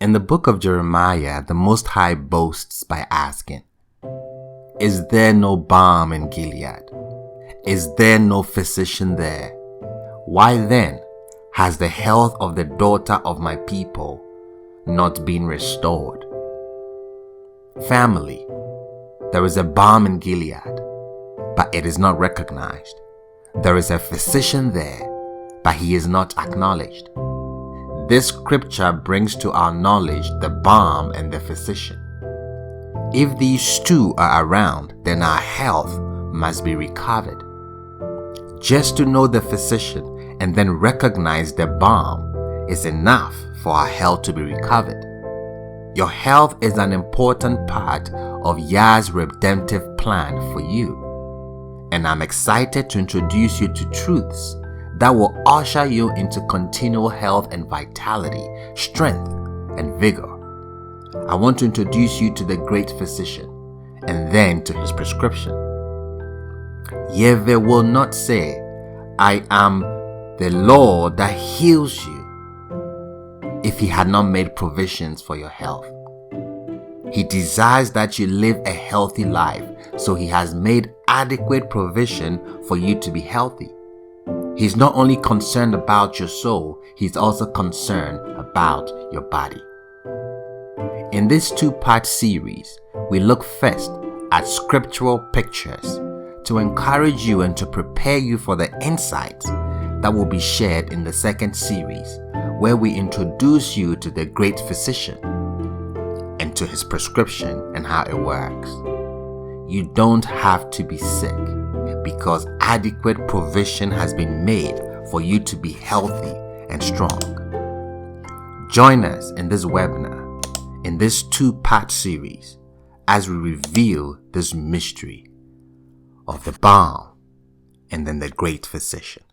In the book of Jeremiah, the Most High boasts by asking, "Is there no balm in Gilead? Is there no physician there? Why then has the health of the daughter of my people not been restored?" Family, there is a balm in Gilead, but it is not recognized. There is a physician there, but he is not acknowledged. This scripture brings to our knowledge the balm and the physician. If these two are around, then our health must be recovered. Just to know the physician and then recognize the balm is enough for our health to be recovered. Your health is an important part of Yah's redemptive plan for you. And I'm excited to introduce you to truths that will usher you into continual health and vitality, strength and vigor. I want to introduce you to the great physician and then to his prescription. Yahweh will not say, "I am the Lord that heals you," if he had not made provisions for your health. He desires that you live a healthy life, so he has made adequate provision for you to be healthy. He's not only concerned about your soul, he's also concerned about your body. In this two-part series, we look first at scriptural pictures to encourage you and to prepare you for the insights that will be shared in the second series, where we introduce you to the great physician and to his prescription and how it works. You don't have to be sick, because adequate provision has been made for you to be healthy and strong. Join us in this webinar, in this two-part series, as we reveal this mystery of the balm and then the great physician.